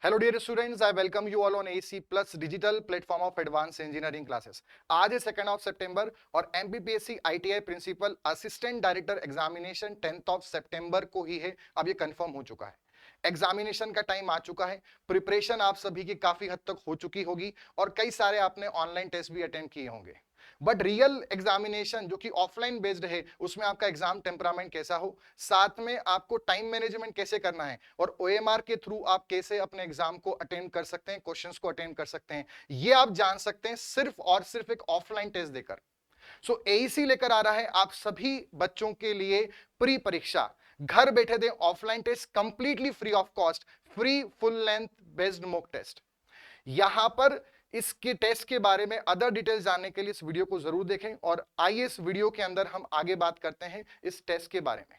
Hello dear students, I welcome you all on AC Plus digital platform of advanced engineering classes. आज है 2 सितंबर और MPPSC ITI principal assistant director examination 10 सितंबर को ही है। अब ये कंफर्म हो चुका है, एग्जामिनेशन का टाइम आ चुका है। प्रिपरेशन आप सभी की काफी हद तक हो चुकी होगी और कई सारे आपने ऑनलाइन टेस्ट भी अटेंड किए होंगे। बट रियल एग्जामिनेशन जो कि ऑफलाइन बेस्ड है, उसमें आपका एग्जाम टेम्परामेंट कैसा हो, साथ में आपको टाइम मैनेजमेंट कैसे करना है और ओएमआर के थ्रू आप कैसे अपने एग्जाम को अटेंड कर सकते हैं, क्वेश्चंस को अटेंड कर सकते हैं, ये आप जान सकते हैं सिर्फ और सिर्फ एक ऑफलाइन टेस्ट देकर। सो एईसी लेकर आ रहा है आप सभी बच्चों के लिए प्री परीक्षा, घर बैठे दें offline test completely free of cost, free full length based mock test. यहां पर इसके टेस्ट के बारे में अदर डिटेल्स जानने के लिए इस वीडियो को जरूर देखें और आइए इस वीडियो के अंदर हम आगे बात करते हैं इस टेस्ट के बारे में।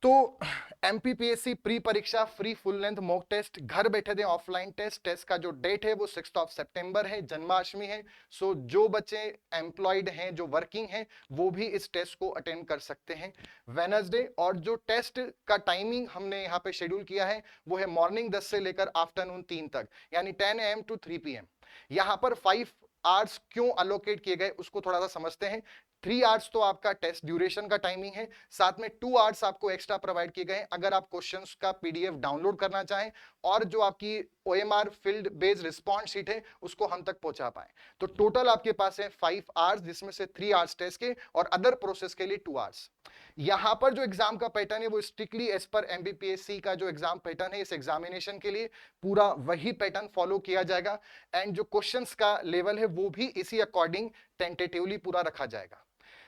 तो एमपीपीएससी प्री परीक्षा free full length mock test, घर बैठे दें ऑफलाइन टेस्ट। टेस्ट का जो डेट है वो 6 सितंबर है, जन्माष्टमी है। सो जो बच्चे एम्प्लॉयड हैं, जो वर्किंग हैं, वो भी इस टेस्ट को अटेंड कर सकते हैं वेडनेसडे। और जो टेस्ट का टाइमिंग हमने यहाँ पे शेड्यूल किया है वो है मॉर्निंग 10 से लेकर आफ्टरनून 3 तक, यानी 10 AM to 3 PM। यहाँ पर 5 आवर्स क्यों अलोकेट किए गए उसको थोड़ा सा समझते हैं। 3 आवर्स तो आपका टेस्ट ड्यूरेशन का टाइमिंग है, साथ में 2 आवर्स आपको एक्स्ट्रा प्रोवाइड किए गए अगर आप क्वेश्चंस का पीडीएफ डाउनलोड करना चाहें और जो आपकी OMR field based response sheet है उसको हम तक पहुंचा पाए। तो टोटल आपके पास है 5 आवर्स, जिसमें से 3 आवर्स टेस्ट के और अदर प्रोसेस के लिए 2 आवर्स। यहां पर जो एग्जाम का पैटर्न है वो स्ट्रिक्टली एज पर एमबीपीएससी का जो एग्जाम पैटर्न है, इस एग्जामिनेशन के लिए पूरा वही पैटर्न फॉलो किया जाएगा एंड जो क्वेश्चंस का लेवल है वो भी इसी अकॉर्डिंग टेंटेटिवली पूरा रखा जाएगा।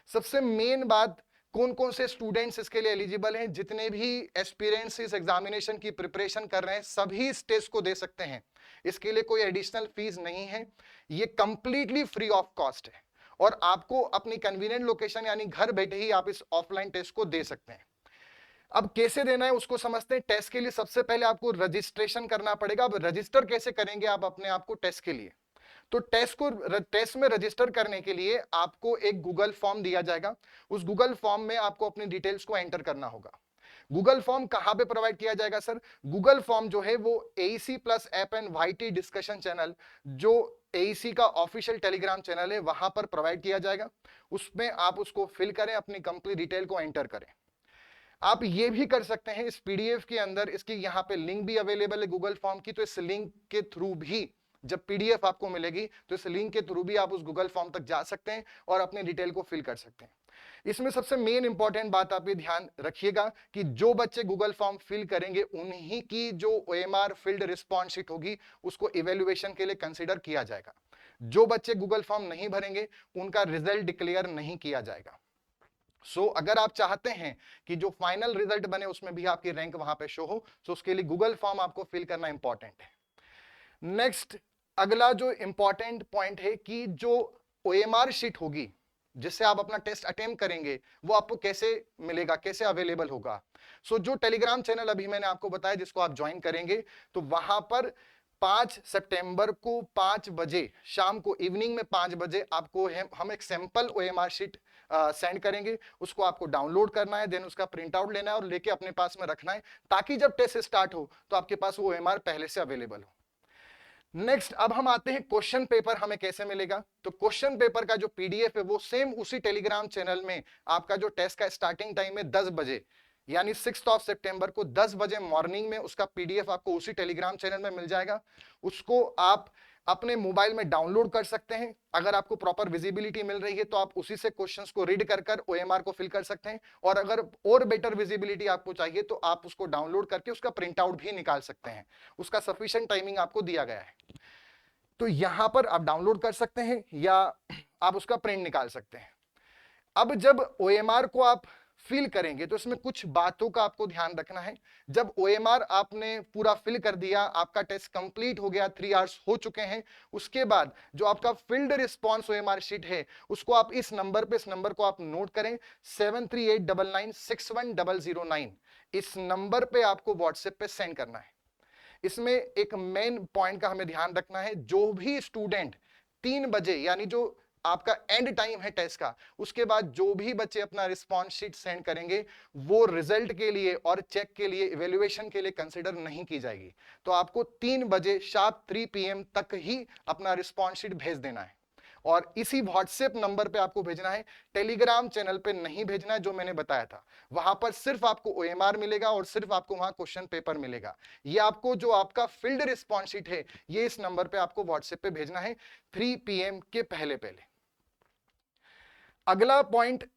सबसे मेन बात, कौन कौन से स्टूडेंट्स इसके लिए एलिजिबल हैं। जितने भी एस्पिरेंट्स इस एग्जामिनेशन की प्रिपरेशन कर रहे हैं सभी इस टेस्ट को दे सकते हैं। इसके लिए कोई एडिशनल फीस नहीं है, ये कंप्लीटली फ्री ऑफ कॉस्ट है और आपको अपनी कन्वीनियंट लोकेशन यानी घर बैठे ही आप इस ऑफलाइन टेस्ट को दे सकते हैं। अब कैसे देना है उसको समझते हैं। टेस्ट के लिए सबसे पहले आपको रजिस्ट्रेशन करना पड़ेगा। अब रजिस्टर कैसे करेंगे आप अपने आप को टेस्ट के लिए, तो टेस्ट में रजिस्टर करने के लिए आपको एक गूगल फॉर्म दिया जाएगा। उस गूगल फॉर्म में आपको अपनी डिटेल्स को एंटर करना होगा। गूगल फॉर्म कहां पे प्रोवाइड किया जाएगा सर? गूगल फॉर्म जो है वो AEC plus app and YT discussion channel, जो एईसी का ऑफिशियल टेलीग्राम चैनल है, वहां पर प्रोवाइड किया जाएगा। उसमें आप उसको फिल करें, अपनी कंप्लीट डिटेल को एंटर करें। आप ये भी कर सकते हैं इस पीडीएफ के अंदर, इसकी यहाँ पे लिंक भी अवेलेबल है गूगल फॉर्म की, तो इस लिंक के थ्रू भी जब पीडीएफ आपको मिलेगी तो इस लिंक के थ्रू भी आप उस गूगल फॉर्म तक जा सकते हैं और अपने डिटेल को फिल कर सकते हैं। इसमें सबसे मेन इंपॉर्टेंट बात आप ये ध्यान रखिएगा कि जो बच्चे गूगल फॉर्म फिल करेंगे उन्हीं की जो ओएमआर फील्ड रिस्पॉन्स शीट होगी उसको इवेल्युएशन के लिए कंसीडर किया जाएगा। जो बच्चे गूगल फॉर्म नहीं भरेंगे उनका रिजल्ट डिक्लेयर नहीं किया जाएगा। अगर आप चाहते हैं कि जो फाइनल रिजल्ट बने उसमें भी आपकी रैंक वहां पे शो हो, तो उसके लिए गूगल फॉर्म आपको फिल करना इंपॉर्टेंट है। नेक्स्ट, अगला जो इंपॉर्टेंट पॉइंट है कि जो ओएमआर शीट होगी जिससे आप अपना टेस्ट अटेम्प्ट करेंगे वो आपको कैसे मिलेगा, कैसे अवेलेबल होगा। जो टेलीग्राम चैनल अभी मैंने आपको बताया जिसको आप ज्वाइन करेंगे, तो वहां पर 5 सितंबर को 5 बजे शाम को, इवनिंग में 5 बजे आपको हम एक सैंपल ओएमआर शीट सेंड करेंगे। उसको आपको डाउनलोड करना है, देन उसका प्रिंट आउट लेना है और लेके अपने पास में रखना है, ताकि जब टेस्ट स्टार्ट हो तो आपके पास वो ओएमआर पहले से अवेलेबल हो। नेक्स्ट, अब हम आते हैं क्वेश्चन पेपर हमें कैसे मिलेगा। तो क्वेश्चन पेपर का जो पीडीएफ है वो सेम उसी टेलीग्राम चैनल में, आपका जो टेस्ट का स्टार्टिंग टाइम है 10 बजे, यानी 6 सितंबर को 10 बजे मॉर्निंग में उसका पीडीएफ आपको उसी टेलीग्राम चैनल में मिल जाएगा। उसको आप अपने मोबाइल में डाउनलोड कर सकते हैं। अगर आपको प्रॉपर विजिबिलिटी मिल रही है तो आप उसी से क्वेश्चंस को रीड कर कर ओएमआर को फिल कर सकते हैं, और अगर और बेटर विजिबिलिटी आपको चाहिए तो आप उसको डाउनलोड करके उसका प्रिंट आउट भी निकाल सकते हैं। उसका सफिशिएंट टाइमिंग आपको दिया गया है, तो यहां पर आप डाउनलोड कर सकते हैं या आप उसका प्रिंट निकाल सकते हैं। अब जब ओएमआर को आप फिल करेंगे तो इसमें कुछ बातों का आपको ध्यान रखना है। जब ओएमआर आपने पूरा फिल कर दिया, आपका टेस्ट कंप्लीट हो गया, 3 आवर्स हो चुके हैं, उसके बाद जो आपका फील्ड रिस्पांस ओएमआर शीट है उसको आप इस नंबर पे, इस नंबर को आप नोट करें 7389961009, इस नंबर पे आपको व्हाट्सएप पे सेंड करना है। इसमें एक मेन पॉइंट का हमें ध्यान रखना है, जो भी स्टूडेंट 3 बजे, यानी जो आपका एंड टाइम है टेस्ट का, उसके बाद जो भी बच्चे अपना रिस्पॉन्स शीट सेंड करेंगे वो रिजल्ट के लिए और चेक के लिए, इवेल्युएशन के लिए कंसिडर नहीं की जाएगी। तो आपको 3 बजे शार्प 3 PM तक ही अपना रिस्पॉन्स शीट भेज देना है, और इसी व्हाट्सएप नंबर पे आपको भेजना है, टेलीग्राम चैनल पे नहीं भेजना है जो मैंने बताया था। वहां पर सिर्फ आपको ओएमआर मिलेगा और सिर्फ आपको वहां क्वेश्चन पेपर मिलेगा। ये आपको जो आपका फील्ड रिस्पॉन्स शीट है ये इस नंबर पे आपको व्हाट्सएप पे भेजना है 3 PM के पहले पहले। अगला पॉइंट,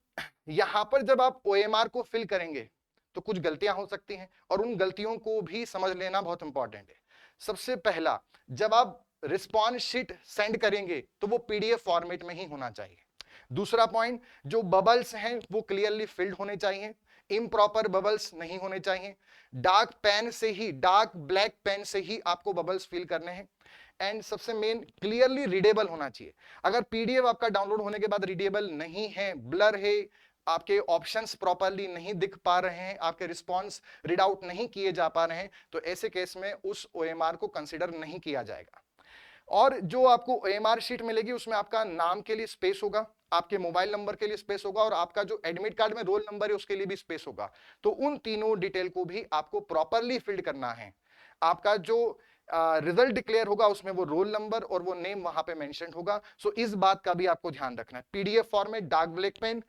यहां पर जब आप ओएमआर को फिल करेंगे तो कुछ गलतियां हो सकती हैं, और उन गलतियों को भी समझ लेना बहुत इंपॉर्टेंट है। सबसे पहला, जब आप रिस्पॉन्स शीट सेंड करेंगे तो वो पीडीएफ फॉर्मेट में ही होना चाहिए। दूसरा पॉइंट, जो बबल्स हैं वो क्लियरली फिल्ड होने चाहिए, इम्प्रॉपर बबल्स नहीं होने चाहिए। डार्क पेन से ही, डार्क ब्लैक पेन से ही आपको बबल्स फिल करने हैं। एंड सबसे मेन, क्लियरली रीडेबल होना चाहिए। अगर पीडीएफ आपका डाउनलोड होने के बाद रीडेबल नहीं है, ब्लर है, आपके ऑप्शंस प्रॉपरली नहीं दिख पा रहे हैं, आपके रिस्पॉन्स रीड आउट नहीं किए जा पा रहे हैं, तो ऐसे केस में उस ओएमआर को कंसिडर नहीं किया जाएगा। और जो आपको ओएमआर शीट मिलेगी उसमें आपका नाम के लिए स्पेस होगा, आपके मोबाइल नंबर के लिए स्पेस होगा, और आपका जो एडमिट कार्ड में रोल नंबर है उसके लिए भी स्पेस होगा। तो उन तीनों डिटेल को भी आपको प्रॉपरली फिल्ड करना है। आपका जो रिजल्ट डिक्लेयर होगा उसमें वो रोल नंबर और वो नेम वहां पे मेंशन होगा। सो इस बात का भी आपको ध्यान रखना है। PDF format, dark black pen,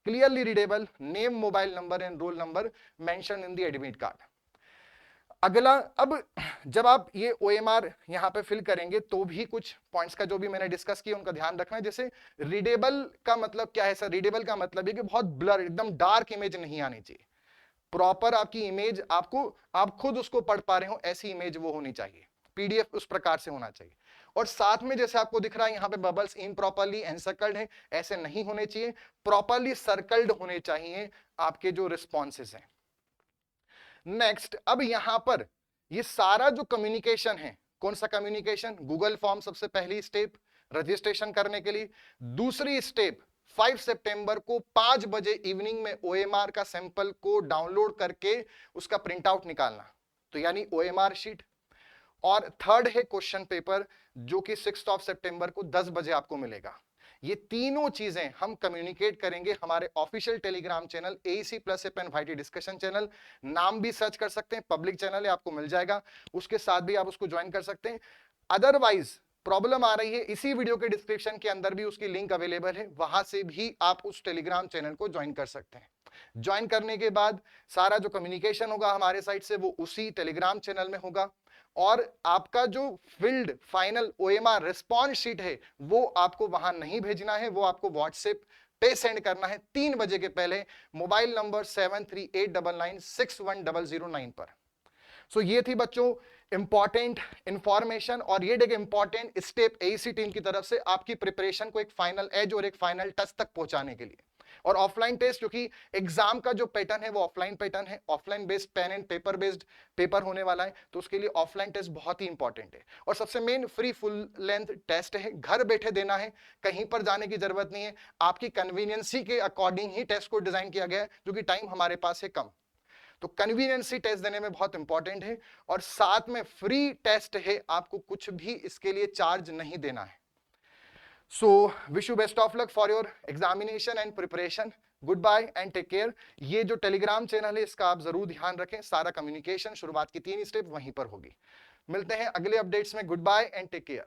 clearly readable, name, mobile number and roll number mention in the admit card. अगला, अब जब आप ये ओएमआर यहां पे फिल करेंगे तो भी कुछ पॉइंट्स का जो भी मैंने डिस्कस किया उनका ध्यान रखना है। जैसे रीडेबल का मतलब क्या है सर? रीडेबल का मतलब है कि बहुत ब्लर, एकदम डार्क इमेज नहीं आनी चाहिए। प्रॉपर आपकी इमेज, आप खुद उसको पढ़ पा रहे हो ऐसी इमेज वो होनी चाहिए। पीडीएफ उस प्रकार से होना चाहिए। और साथ में जैसे आपको दिख रहा है यहाँ पे बबल्स इम्प्रॉपरली एनसर्कल्ड है, ऐसे नहीं होने चाहिए, प्रॉपरली सर्कल्ड होने चाहिए आपके जो रिस्पॉन्सेज हैं। नेक्स्ट, अब यहां पर ये सारा जो कम्युनिकेशन है, कौन सा कम्युनिकेशन? गूगल फॉर्म सबसे पहली स्टेप रजिस्ट्रेशन करने के लिए। दूसरी स्टेप 5 सितंबर को 5 बजे इवनिंग में ओएमआर का सैंपल को डाउनलोड करके उसका प्रिंट आउट निकालना, तो यानी ओएमआर शीट। और थर्ड है क्वेश्चन पेपर, जो कि 6 सितंबर को 10 बजे आपको मिलेगा। ये तीनों चीजें हम कम्युनिकेट करेंगे हमारे official Telegram channel AC plus एपएनवाईटी डिस्कशन चैनल। नाम भी सर्च कर सकते हैं, पब्लिक चैनल है, आपको मिल जाएगा। उसके साथ भी आप उसको ज्वाइन कर सकते हैं। अदरवाइज प्रॉब्लम आ रही है, इसी वीडियो के डिस्क्रिप्शन के अंदर भी उसकी लिंक अवेलेबल है, वहां से भी आप उस टेलीग्राम चैनल को ज्वाइन कर सकते हैं। ज्वाइन करने के बाद सारा जो कम्युनिकेशन होगा हमारे साइड से वो उसी टेलीग्राम चैनल में होगा, और आपका जो field final OMR response sheet है वो आपको वहां नहीं भेजना है, वो आपको व्हाट्सएप पे सेंड करना है 3 बजे के पहले, मोबाइल नंबर 7389961009 पर। सो ये थी बच्चों इंपॉर्टेंट इंफॉर्मेशन, और ये एक इंपॉर्टेंट स्टेप एसी टीम की तरफ से आपकी प्रिपरेशन को एक फाइनल एज और एक फाइनल टच तक पहुंचाने के लिए। और ऑफलाइन टेस्ट, क्योंकि एग्जाम का जो पैटर्न है वो ऑफलाइन पैटर्न है, offline based pen and paper based paper होने वाला है, तो उसके लिए ऑफलाइन टेस्ट बहुत ही इंपॉर्टेंट है। और सबसे main, free full length test है, घर बैठे देना है, कहीं पर जाने की जरूरत नहीं है। आपकी कन्वीनियंसी के अकॉर्डिंग ही टेस्ट को डिजाइन किया गया है, जो कि टाइम हमारे पास है कम, तो कन्वीनियंसी टेस्ट देने में बहुत इंपॉर्टेंट है। और साथ में फ्री टेस्ट है, आपको कुछ भी इसके लिए चार्ज नहीं देना है। So wish you best of luck for your examination and preparation. Goodbye and take care. ये जो टेलीग्राम चैनल है इसका आप जरूर ध्यान रखें, सारा कम्युनिकेशन शुरुआत की 3 स्टेप वहीं पर होगी। मिलते हैं अगले अपडेट्स में। Goodbye and take care.